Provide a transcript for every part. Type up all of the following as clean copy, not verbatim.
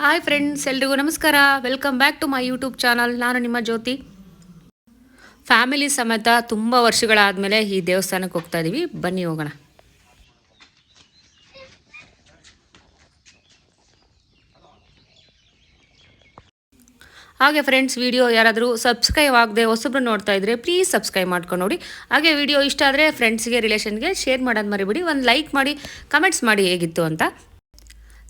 Hi friends, ಎಲ್ರಿಗೂ ನಮಸ್ಕಾರ. Welcome back to my YouTube channel. ನಾನು ನಿಮ್ಮ ಜ್ಯೋತಿ. ಫ್ಯಾಮಿಲಿ ಸಮೇತ ತುಂಬ ವರ್ಷಗಳಾದಮೇಲೆ ಈ ದೇವಸ್ಥಾನಕ್ಕೆ ಹೋಗ್ತಾ ಇದ್ದೀವಿ. ಬನ್ನಿ ಹೋಗೋಣ. ಹಾಗೆ ಫ್ರೆಂಡ್ಸ್, ವಿಡಿಯೋ ಯಾರಾದರೂ ಸಬ್ಸ್ಕ್ರೈಬ್ ಆಗದೆ ಹೊಸಬ್ರು ನೋಡ್ತಾ ಇದ್ರೆ ಪ್ಲೀಸ್ ಸಬ್ಸ್ಕ್ರೈಬ್ ಮಾಡ್ಕೊಂಡು ನೋಡಿ. ಹಾಗೆ ವಿಡಿಯೋ ಇಷ್ಟ ಆದರೆ ಫ್ರೆಂಡ್ಸ್ಗೆ, ರಿಲೇಷನ್ಗೆ ಶೇರ್ ಮಾಡೋದು ಮರಿಬೇಡಿ. ಒಂದು ಲೈಕ್ ಮಾಡಿ, ಕಮೆಂಟ್ಸ್ ಮಾಡಿ ಹೇಗಿತ್ತು ಅಂತ.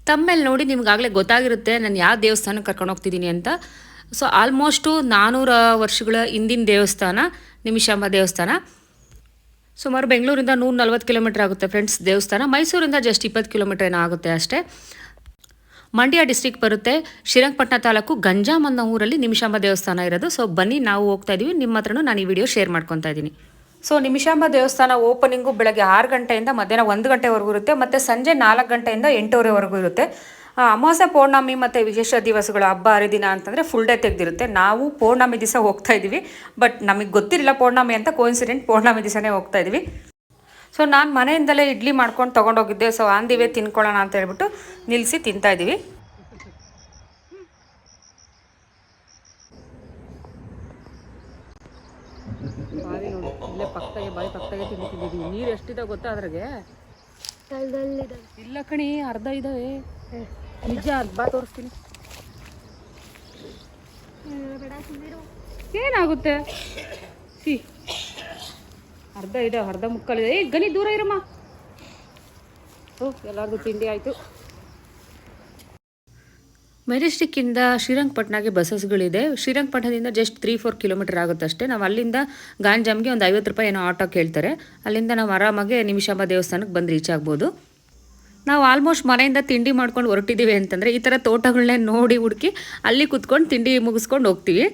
ತಮ್ಮೇಲೆ ನೋಡಿ ನಿಮ್ಗಾಗಲೇ ಗೊತ್ತಾಗಿರುತ್ತೆ ನಾನು ಯಾವ ದೇವಸ್ಥಾನಕ್ಕೆ ಕರ್ಕೊಂಡು ಹೋಗ್ತಿದ್ದೀನಿ ಅಂತ. ಸೊ ಆಲ್ಮೋಸ್ಟು 400 ವರ್ಷಗಳ ಹಿಂದಿನ ದೇವಸ್ಥಾನ, ನಿಮಿಷಾಂಬ ದೇವಸ್ಥಾನ. ಸುಮಾರು ಬೆಂಗಳೂರಿಂದ 140 ಕಿಲೋಮೀಟರ್ ಆಗುತ್ತೆ ಫ್ರೆಂಡ್ಸ್ ದೇವಸ್ಥಾನ. ಮೈಸೂರಿಂದ ಜಸ್ಟ್ 20 ಕಿಲೋಮೀಟರ್ ಏನೋ ಆಗುತ್ತೆ ಅಷ್ಟೇ. ಮಂಡ್ಯ ಡಿಸ್ಟ್ರಿಕ್ಟ್ ಬರುತ್ತೆ. ಶ್ರೀರಂಗಪಟ್ಟಣ ತಾಲೂಕು ಗಂಜಾಮ್ ಅನ್ನೋ ಊರಲ್ಲಿ ನಿಮಿಷಾಂಬ ದೇವಸ್ಥಾನ ಇರೋದು. ಸೊ ಬನ್ನಿ, ನಾವು ಹೋಗ್ತಾ ಇದ್ದೀವಿ. ನಿಮ್ಮ ಹತ್ರನೂ ನಾನು ಈ ವಿಡಿಯೋ ಶೇರ್ ಮಾಡ್ಕೊತಾ ಇದ್ದೀನಿ. ಸೊ ನಿಮಿಷಾಂಬ ದೇವಸ್ಥಾನ ಓಪನಿಂಗು ಬೆಳಗ್ಗೆ 6 ಗಂಟೆಯಿಂದ ಮಧ್ಯಾಹ್ನ 1 ಗಂಟೆವರೆಗೂ ಇರುತ್ತೆ. ಮತ್ತು ಸಂಜೆ 4 ಗಂಟೆಯಿಂದ 8:30ವರೆಗೂ ಇರುತ್ತೆ. ಅಮಾವಾಸ್ಯೆ, ಪೌರ್ಣಮಿ ಮತ್ತು ವಿಶೇಷ ದಿವಸಗಳು, ಹಬ್ಬ ಹರಿದಿನ ಅಂತಂದರೆ ಫುಲ್ ಡೇ ತೆಗೆದಿರುತ್ತೆ. ನಾವು ಪೌರ್ಣಮಿ ದಿವಸ ಹೋಗ್ತಾ ಇದ್ದೀವಿ. ಬಟ್ ನಮಗೆ ಗೊತ್ತಿರಲಿಲ್ಲ ಪೌರ್ಣಮಿ ಅಂತ, ಕೋಇನ್ಸಿಡೆಂಟ್ ಪೌರ್ಣಮಿ ದಿವಸನೇ ಹೋಗ್ತಾ ಇದ್ದೀವಿ. ಸೊ ನಾನು ಮನೆಯಿಂದಲೇ ಇಡ್ಲಿ ಮಾಡ್ಕೊಂಡು ತೊಗೊಂಡೋಗಿದ್ದೆ. ಸೊ ಆನ್ ದಿ ವೇ ತಿನ್ಕೊಳ್ಳೋಣ ಅಂತ ಹೇಳ್ಬಿಟ್ಟು ನಿಲ್ಲಿಸಿ ತಿಂತಾ ಇದ್ದೀವಿ. ಬಾವಿ ನೋಡಿ, ಇಲ್ಲೇ ಪಕ್ಕದಾಗೆ, ಬಾವಿ ಪಕ್ಕದಾಗೆ ತಿಂತಿದ್ದೀವಿ. ನೀರು ಎಷ್ಟಿದೆ ಗೊತ್ತಾ ಅದ್ರಾಗೆ? ಇಲ್ಲ ಕಣಿ, ಅರ್ಧ ಇದ್ದಾವೆ. ನಿಜ, ಬಾ ತೋರಿಸ್ತೀನಿ. ಏನಾಗುತ್ತೆ? ಸಿ, ಅರ್ಧ ಇದೆ, ಅರ್ಧ ಮುಕ್ಕಳಿದೆ. ಗನಿ ದೂರ ಇರಮ್ಮ. ಎಲ್ಲರಿಗೂ ತಿಂಡಿ ಆಯಿತು. ಮೆಜೆಸ್ಟಿಕ್ಕಿಂದ ಶ್ರೀರಂಗಪಟ್ಟಣಕ್ಕೆ ಬಸ್ಸಸ್ಗಳಿದೆ. ಶ್ರೀರಂಗಪಟ್ಟಣದಿಂದ ಜಸ್ಟ್ 3-4 ಕಿಲೋಮೀಟರ್ ಆಗುತ್ತೆ ಅಷ್ಟೇ. ನಾವು ಅಲ್ಲಿಂದ ಗಾಂಜಾಮ್ಗೆ ಒಂದು 50 ರೂಪಾಯಿ ಏನೋ ಆಟೋ ಕೇಳ್ತಾರೆ. ಅಲ್ಲಿಂದ ನಾವು ಆರಾಮಾಗಿ ನಿಮಿಷಾಂಬ ದೇವಸ್ಥಾನಕ್ಕೆ ಬಂದು ರೀಚ್ ಆಗ್ಬೋದು. ನಾವು ಆಲ್ಮೋಸ್ಟ್ ಮನೆಯಿಂದ ತಿಂಡಿ ಮಾಡ್ಕೊಂಡು ಹೊರಟಿದ್ದೀವಿ ಅಂತಂದರೆ ಈ ಥರ ತೋಟಗಳನ್ನೇ ನೋಡಿ ಹುಡುಕಿ ಅಲ್ಲಿ ಕುತ್ಕೊಂಡು ತಿಂಡಿ ಮುಗಿಸ್ಕೊಂಡು ಹೋಗ್ತೀವಿ.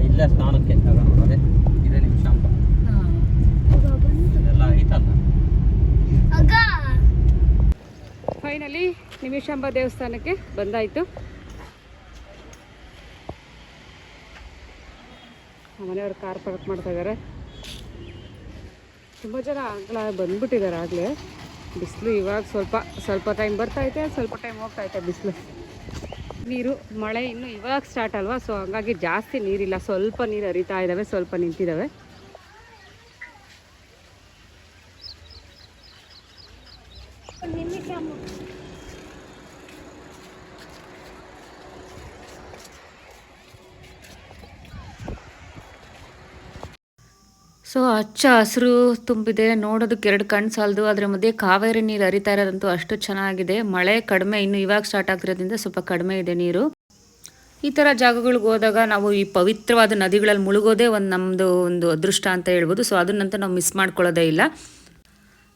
ಇಲ್ಲೇ ಸ್ನಾನಕ್ಕೆ ಇದೆ ನಿಮಿಷಾಂಬ ಎಲ್ಲ ಐತಲ್ಲ. ಫೈನಲಿ ನಿಮಿಷಾಂಬ ದೇವಸ್ಥಾನಕ್ಕೆ ಬಂದಾಯಿತು. ಮನೆಯವ್ರು ಕಾರ್ ಪಾರ್ಕ್ ಮಾಡ್ತಾ ಇದ್ದಾರೆ. ತುಂಬ ಜನ ಆಗಲೇ ಬಂದ್ಬಿಟ್ಟಿದ್ದಾರೆ. ಆಗಲೇ ಬಿಸಿಲು ಇವಾಗ ಸ್ವಲ್ಪ ಟೈಮ್ ಬರ್ತೈತೆ, ಸ್ವಲ್ಪ ಟೈಮ್ ಹೋಗ್ತೈತೆ ಬಿಸಿಲು. ನೀರು, ಮಳೆ ಇನ್ನೂ ಇವಾಗ ಸ್ಟಾರ್ಟ್ ಅಲ್ವಾ, ಸೊ ಹಾಗಾಗಿ ಜಾಸ್ತಿ ನೀರಿಲ್ಲ. ಸ್ವಲ್ಪ ನೀರು ಹರಿತಾ ಇದ್ದಾವೆ, ಸ್ವಲ್ಪ ನಿಂತಿದ್ದಾವೆ. ಸೊ ಹಚ್ಚ ಹಸಿರು ತುಂಬಿದೆ, ನೋಡೋದಕ್ಕೆ 2 ಕಣ್ಣು ಸಾಲದು. ಅದರ ಮಧ್ಯೆ ಕಾವೇರಿ ನೀರು ಹರಿತಾ ಇರೋದಂತೂ ಅಷ್ಟು ಚೆನ್ನಾಗಿದೆ. ಮಳೆ ಕಡಿಮೆ, ಇನ್ನು ಇವಾಗ ಸ್ಟಾರ್ಟ್ ಆಗಿರೋದ್ರಿಂದ ಸ್ವಲ್ಪ ಕಡಿಮೆ ಇದೆ ನೀರು. ಈ ಥರ ಜಾಗಗಳಿಗೆ ಹೋದಾಗ ನಾವು ಈ ಪವಿತ್ರವಾದ ನದಿಗಳಲ್ಲಿ ಮುಳುಗೋದೇ ನಮ್ಮದು ಒಂದು ಅದೃಷ್ಟ ಅಂತ ಹೇಳ್ಬೋದು. ಸೊ ಅದನ್ನಂತೂ ನಾವು ಮಿಸ್ ಮಾಡ್ಕೊಳ್ಳೋದೇ ಇಲ್ಲ.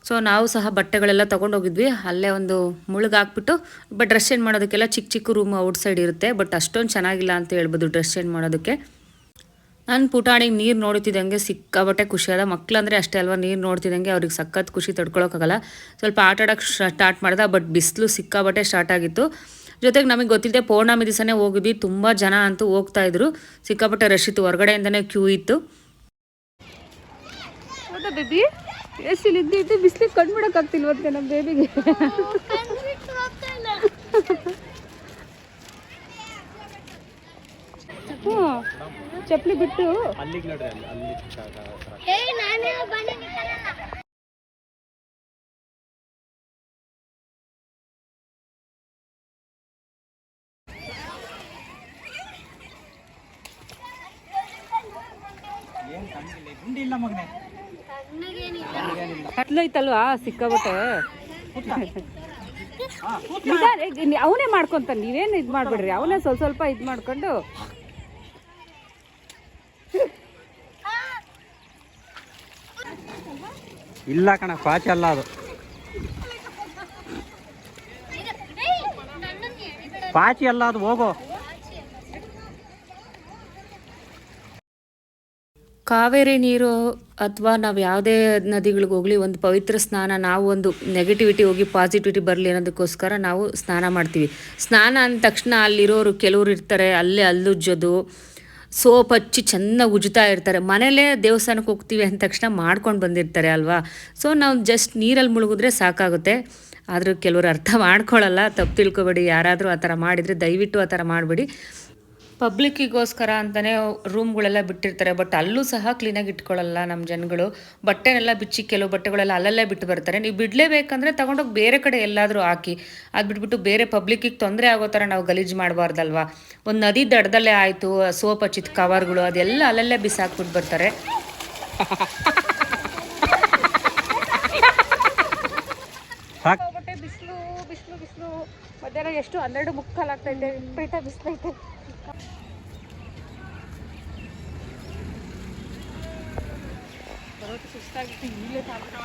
ಸೊ ನಾವು ಸಹ ಬಟ್ಟೆಗಳೆಲ್ಲ ತೊಗೊಂಡೋಗಿದ್ವಿ. ಅಲ್ಲೇ ಒಂದು ಮುಳುಗಾಕ್ಬಿಟ್ಟು ಬಟ್ ಡ್ರೆಸ್ ಚೇಂಜ್ ಮಾಡೋದಕ್ಕೆಲ್ಲ ಚಿಕ್ಕ ರೂಮ್ ಔಟ್ಸೈಡ್ ಇರುತ್ತೆ. ಬಟ್ ಅಷ್ಟೊಂದು ಚೆನ್ನಾಗಿಲ್ಲ ಅಂತ ಹೇಳ್ಬೋದು ಡ್ರೆಸ್ ಚೇಂಜ್ ಮಾಡೋದಕ್ಕೆ. ನಾನು ಪುಟಾಣಿಗೆ ನೀರು ನೋಡ್ತಿದ್ದಂಗೆ ಸಿಕ್ಕಾಬಟ್ಟೆ ಖುಷಿಯಾದ. ಮಕ್ಕಳಂದರೆ ಅಷ್ಟೇ ಅಲ್ವಾ, ನೀರು ನೋಡ್ತಿದ್ದಂಗೆ ಅವ್ರಿಗೆ ಸಖತ್ ಖುಷಿ ತಡ್ಕೊಳಕ್ಕಾಗಲ್ಲ. ಸ್ವಲ್ಪ ಆಟ ಆಡೋಕ್ಕೆ ಸ್ಟಾರ್ಟ್ ಮಾಡ್ದೆ. ಬಟ್ ಬಿಸಿಲು ಸಿಕ್ಕಾಬಟ್ಟೆ ಸ್ಟಾರ್ಟ್ ಆಗಿತ್ತು. ಜೊತೆಗೆ ನಮಗೆ ಗೊತ್ತಿಲ್ಲದೆ ಪೌರ್ಣಮಿ ದಿವಸನೇ ಹೋಗಿದ್ವಿ. ತುಂಬ ಜನ ಅಂತೂ ಹೋಗ್ತಾಯಿದ್ರು. ಸಿಕ್ಕಾಬಟ್ಟೆ ರಶ್ ಇತ್ತು, ಹೊರಗಡೆಯಿಂದನೇ ಕ್ಯೂ ಇತ್ತು. ಹೌದಾ ಬೇಬಿ? ಎಷ್ಟಿದ್ದು ಬಿಸಿಲಿಗೆ ಕಂಡುಬಿಡೋಕ್ಕಾಗ್ತಿಲ್ವಂತೆ ನಮ್ಮ ಬೇಬಿಗೆ. ಹ್ಞೂ, ಚಪ್ಪಲಿ ಬಿಟ್ಟು ಕತ್ಲೈತಲ್ವಾ ಸಿಕ್ಕಾಬಟ್ಟೆ. ಅವನೇ ಮಾಡ್ಕೊಂತಾನೆ, ನೀವೇನು ಇದು ಮಾಡ್ಬೇಡ್ರಿ. ಅವನೇ ಸ್ವಲ್ಪ ಇದು ಮಾಡ್ಕೊಂಡು. ಇಲ್ಲ ಕಣ, ಪಾಚಿ ಅಲ್ಲ ಅದು. ಪಾಚಿ ಅಲ್ಲ ಅದು, ಹೋಗೋ. ಕಾವೇರಿ ನೀರು ಅಥವಾ ನಾವು ಯಾವುದೇ ನದಿಗಳಿಗೆ ಹೋಗಲಿ, ಒಂದು ಪವಿತ್ರ ಸ್ನಾನ, ನಾವು ಒಂದು ನೆಗೆಟಿವಿಟಿ ಹೋಗಿ ಪಾಸಿಟಿವಿಟಿ ಬರಲಿ ಅನ್ನೋದಕ್ಕೋಸ್ಕರ ನಾವು ಸ್ನಾನ ಮಾಡ್ತೀವಿ. ಸ್ನಾನ ಅಂದ ತಕ್ಷಣ ಅಲ್ಲಿರೋರು ಕೆಲವರು ಇರ್ತಾರೆ, ಅಲ್ಲೇ ಹಲ್ಲುಜ್ಜೋದು, ಸೋಪ್ ಹಚ್ಚಿ ಚೆನ್ನಾಗಿ ಉಜ್ತಾ ಇರ್ತಾರೆ. ಮನೇಲೇ ದೇವಸ್ಥಾನಕ್ಕೆ ಹೋಗ್ತೀವಿ ಅಂದ ತಕ್ಷಣ ಮಾಡ್ಕೊಂಡು ಬಂದಿರ್ತಾರೆ ಅಲ್ವಾ. ಸೊ ನಾವು ಜಸ್ಟ್ ನೀರಲ್ಲಿ ಮುಳುಗಿದ್ರೆ ಸಾಕಾಗುತ್ತೆ. ಆದರೂ ಕೆಲವರು ಅರ್ಥ ಮಾಡ್ಕೊಳ್ಳಲ್ಲ, ತಪ್ಪು ತಿಳ್ಕೊಬೇಡಿ. ಯಾರಾದರೂ ಆ ಥರ ಮಾಡಿದರೆ ದಯವಿಟ್ಟು ಆ ಥರ ಮಾಡಬೇಡಿ. ಪಬ್ಲಿಕ್ಕಿಗೋಸ್ಕರ ಅಂತಲೇ ರೂಮ್ಗಳೆಲ್ಲ ಬಿಟ್ಟಿರ್ತಾರೆ, ಬಟ್ ಅಲ್ಲೂ ಸಹ ಕ್ಲೀನಾಗಿ ಇಟ್ಕೊಳ್ಳಲ್ಲ ನಮ್ಮ ಜನಗಳು. ಬಟ್ಟೆನೆಲ್ಲ ಬಿಚ್ಚಿ ಕೆಲವು ಬಟ್ಟೆಗಳೆಲ್ಲ ಅಲ್ಲಲ್ಲೇ ಬಿಟ್ಟು ಬರ್ತಾರೆ. ನೀವು ಬಿಡಲೇಬೇಕಂದ್ರೆ ತೊಗೊಂಡೋಗಿ ಬೇರೆ ಕಡೆ ಎಲ್ಲಾದರೂ ಹಾಕಿ, ಅದು ಬಿಟ್ಬಿಟ್ಟು ಬೇರೆ ಪಬ್ಲಿಕ್ಕಿಗೆ ತೊಂದರೆ ಆಗೋ ಥರ ನಾವು ಗಲೀಜು ಮಾಡಬಾರ್ದಲ್ವಾ. ಒಂದು ನದಿ ದಡದಲ್ಲೇ ಆಯಿತು, ಸೋಪ್ ಹಚ್ಚಿದ ಕವರ್ಗಳು ಅದೆಲ್ಲ ಅಲ್ಲಲ್ಲೇ ಬಿಸಾಕ್ಬಿಟ್ಟು ಬರ್ತಾರೆ. ಬಿಸಿಲು ಬಿಸಿಲು ಬಿಸಿಲು ಮಧ್ಯಾಹ್ನ ಎಷ್ಟು 12:45 ಆಗ್ತೈತೆ. ವಿಪರೀತ ಬಿಸಿಲೈತೆ. ಸುಸ್ತಾಗಿತ್ತು. ಇಲ್ಲೇ ₹60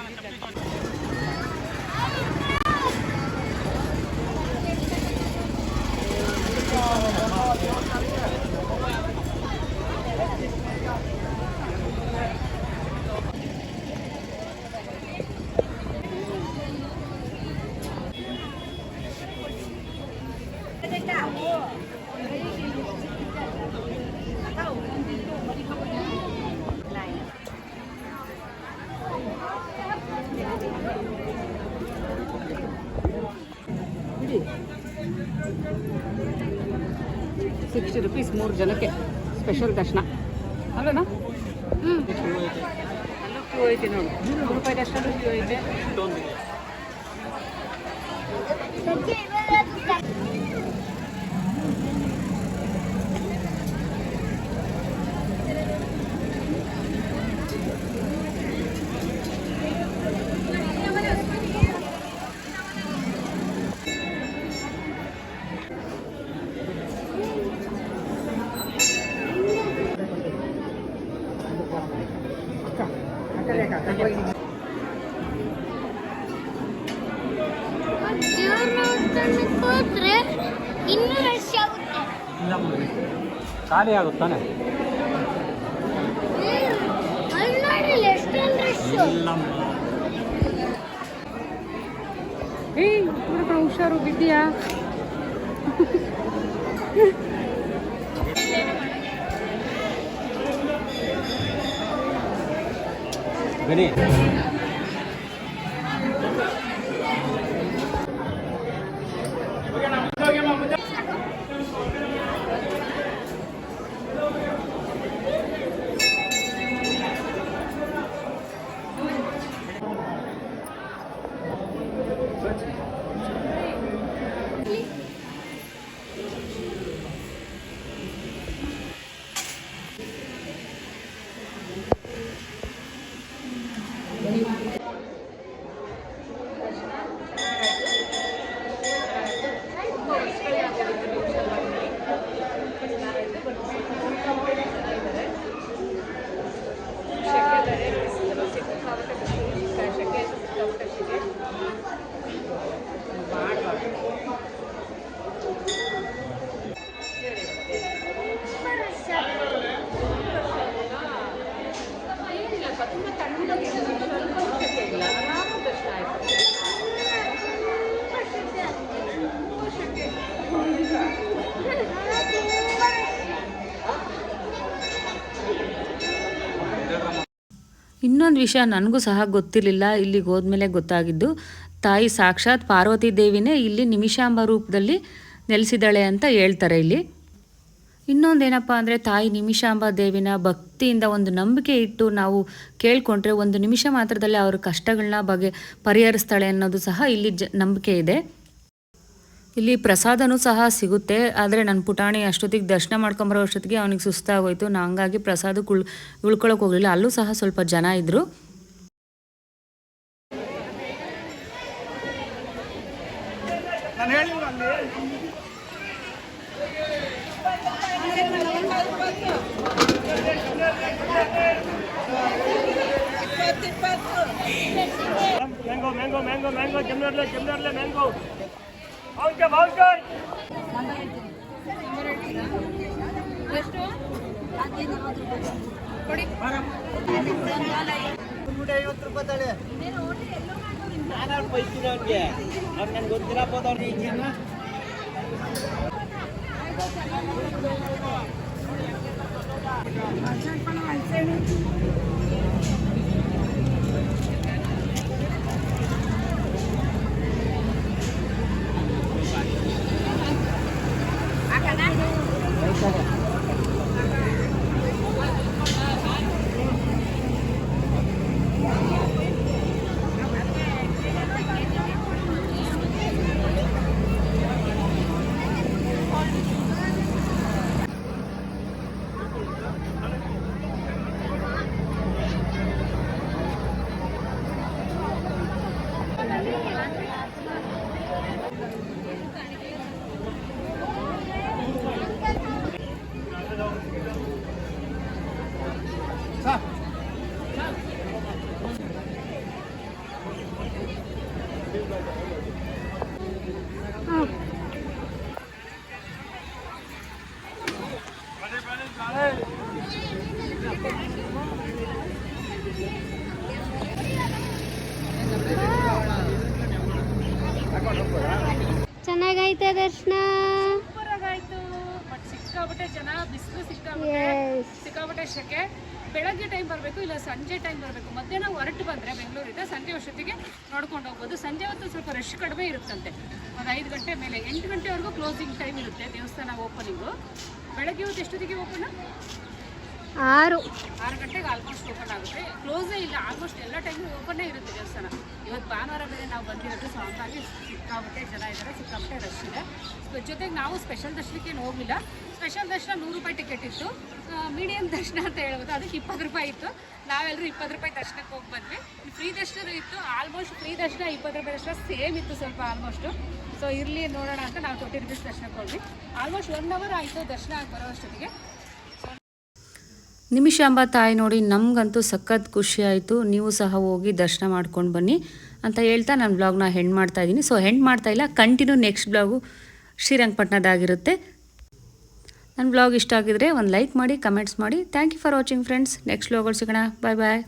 3 ಜನಕ್ಕೆ ಸ್ಪೆಷಲ್ ದರ್ಶನ ಅಲ್ಲಣ್ಣ. ಅಲ್ಲೂ ಕ್ಯೂ ಐತೆ ನೋಡಿ. ₹100 ದರ್ಶನ ಕ್ಯೂ ಐತೆ. ಹೋದ್ರೆ ಇನ್ನೂ ರಶ್ ಆಗುತ್ತೆ. ಖಾಲಿ ಆಗುತ್ತಾನೆ. ಅಲ್ಲಿ ಎಷ್ಟೊಂದು ರಶ್. ಹುಷಾರು, ಬಿದ್ದೀಯಾ? ಬನ್ನಿ. ಇನ್ನೊಂದು ವಿಷಯ ನನಗೂ ಸಹ ಗೊತ್ತಿರಲಿಲ್ಲ, ಇಲ್ಲಿಗೆ ಹೋದ್ಮೇಲೆ ಗೊತ್ತಾಗಿದ್ದು. ತಾಯಿ ಸಾಕ್ಷಾತ್ ಪಾರ್ವತಿ ದೇವಿನೇ ಇಲ್ಲಿ ನಿಮಿಷಾಂಬ ರೂಪದಲ್ಲಿ ನೆಲೆಸಿದ್ದಾಳೆ ಅಂತ ಹೇಳ್ತಾರೆ ಇಲ್ಲಿ. ಇನ್ನೊಂದೇನಪ್ಪ ಅಂದರೆ ತಾಯಿ ನಿಮಿಷಾಂಬ ದೇವಿನ ಭಕ್ತಿಯಿಂದ ಒಂದು ನಂಬಿಕೆ ಇಟ್ಟು ನಾವು ಕೇಳ್ಕೊಂಡ್ರೆ 1 ನಿಮಿಷ ಮಾತ್ರದಲ್ಲಿ ಅವ್ರ ಕಷ್ಟಗಳನ್ನ ಪರಿಹರಿಸ್ತಾಳೆ ಅನ್ನೋದು ಸಹ ಇಲ್ಲಿ ನಂಬಿಕೆ ಇದೆ. ಇಲ್ಲಿ ಪ್ರಸಾದನೂ ಸಹ ಸಿಗುತ್ತೆ. ಆದರೆ ನನ್ನ ಪುಟಾಣಿ ಅಷ್ಟೊತ್ತಿಗೆ ದರ್ಶನ ಮಾಡ್ಕೊಂಬರೋ ಅಷ್ಟೊತ್ತಿಗೆ ಅವನಿಗೆ ಸುಸ್ತಾಗೋಯ್ತು. ನಾ ಹಂಗಾಗಿ ಪ್ರಸಾದಕ್ಕೆ ಉಳ್ಕೊಳಕ್ಕೆ ಹೋಗಲಿಲ್ಲ. ಅಲ್ಲೂ ಸಹ ಸ್ವಲ್ಪ ಜನ ಇದ್ದರು. ಚೆನ್ನಾಗೈತೆ ದರ್ಶನ. ಸೂಪರಾಗಾಯ್ತು. ಬಟ್ ಸಿಕ್ಕಾಬಿಟ್ಟೆ ಜನ, ಬಿಸಿಲು ಸಿಕ್ಕಾಬಿಟ್ಟೆ, ಸಿಕ್ಕಾಬಿಟ್ಟೆ ಶೆಕೆ. ಬೆಳಗ್ಗೆ ಟೈಮ್ ಬರಬೇಕು, ಇಲ್ಲ ಸಂಜೆ ಟೈಮ್ ಬರಬೇಕು. ಮಧ್ಯಾಹ್ನ ಹೊರಟು ಬಂದರೆ ಬೆಂಗಳೂರಿಂದ ಸಂಜೆ ಅಷ್ಟೊತ್ತಿಗೆ ನೋಡ್ಕೊಂಡು ಹೋಗ್ಬೋದು. ಸಂಜೆ ಹೊತ್ತು ಸ್ವಲ್ಪ ರಶ್ ಕಡಿಮೆ ಇರುತ್ತಂತೆ. ಒಂದು 5 ಗಂಟೆ ಮೇಲೆ 8 ಗಂಟೆವರೆಗೂ ಕ್ಲೋಸಿಂಗ್ ಟೈಮ್ ಇರುತ್ತೆ ದೇವಸ್ಥಾನ ಓಪನಿಂಗು. ಬೆಳಗ್ಗೆ ಹೊತ್ತು ಎಷ್ಟೊತ್ತಿಗೆ ಓಪನ್? 6 ಗಂಟೆಗೆ ಆಲ್ಮೋಸ್ಟ್ ಓಪನ್ ಆಗುತ್ತೆ. ಕ್ಲೋಸೇ ಇಲ್ಲ, ಆಲ್ಮೋಸ್ಟ್ ಎಲ್ಲ ಟೈಮು ಓಪನ್ನೇ ಇರುತ್ತೆ ದೇವಸ್ಥಾನ. ಇವತ್ತು ಭಾನುವಾರ ಬೇರೆ ನಾವು ಬಂದಿರೋದು, ಸೊ ಹಾಗಾಗಿ ಸಿಕ್ಕಾಬಿಟ್ಟೆ ಜನ ಇದ್ದಾರೆ, ಸಿಕ್ಕಾಬಿಟ್ಟೆ ರಶ್ ಇದೆ. ಜೊತೆಗೆ ನಾವು ಸ್ಪೆಷಲ್ ದರ್ಶನಕ್ಕೇನು ಹೋಗಲಿಲ್ಲ. ಸ್ಪೆಷಲ್ ದರ್ಶನ 100 ರೂಪಾಯಿ ಟಿಕೆಟ್ ಇತ್ತು. ಮೀಡಿಯಮ್ ದರ್ಶನ ಅಂತ ಹೇಳ್ಬೋದು, ಅದಕ್ಕೆ 20 ರೂಪಾಯಿ ಇತ್ತು. ನಾವೆಲ್ಲರೂ 20 ರೂಪಾಯಿ ದರ್ಶನಕ್ಕೆ ಹೋಗಿ ಬಂದ್ವಿ. ಫ್ರೀ ದರ್ಶನ ಇತ್ತು, ಆಲ್ಮೋಸ್ಟ್ ಫ್ರೀ ದರ್ಶನ 20 ರೂಪಾಯಿ ದರ್ಶನ ಸೇಮ್ ಇತ್ತು, ಸ್ವಲ್ಪ ಆಲ್ಮೋಸ್ಟು. ಸೊ ಇರಲಿ ನೋಡೋಣ ಅಂತ ನಾವು 20 ರೂಪೀಸ್ ದರ್ಶನಕ್ಕೆ ಹೋದ್ವಿ. ಆಲ್ಮೋಸ್ಟ್ 1 ಅವರ್ ಆಯಿತು ದರ್ಶನ ಆಗಿ ಬರೋ ಅಷ್ಟೊತ್ತಿಗೆ. ನಿಮಿಷಾಂಬ ತಾಯಿ ನೋಡಿ ನಮಗಂತೂ ಸಖತ್ ಖುಷಿ ಆಯಿತು. ನೀವು ಸಹ ಹೋಗಿ ದರ್ಶನ ಮಾಡ್ಕೊಂಡು ಬನ್ನಿ ಅಂತ ಹೇಳ್ತಾ ನಾನು ಬ್ಲಾಗ್ನ ಹೆಂಡ್ ಮಾಡ್ತಾ ಇದ್ದೀನಿ. ಸೊ ಹೆಂಡ್ ಮಾಡ್ತಾ ಇಲ್ಲ, ಕಂಟಿನ್ಯೂ ನೆಕ್ಸ್ಟ್ ಬ್ಲಾಗು ಶ್ರೀರಂಗಪಟ್ಟಣದಾಗಿರುತ್ತೆ. ನನ್ನ ಬ್ಲಾಗ್ ಇಷ್ಟ ಆಗಿದ್ರೆ ಒಂದು ಲೈಕ್ ಮಾಡಿ, ಕಮೆಂಟ್ಸ್ ಮಾಡಿ. Thank you for watching friends. Next ಬ್ಲಾಗಲ್ಲಿ ಸಿಗೋಣ. ಬಾಯ್ ಬಾಯ್.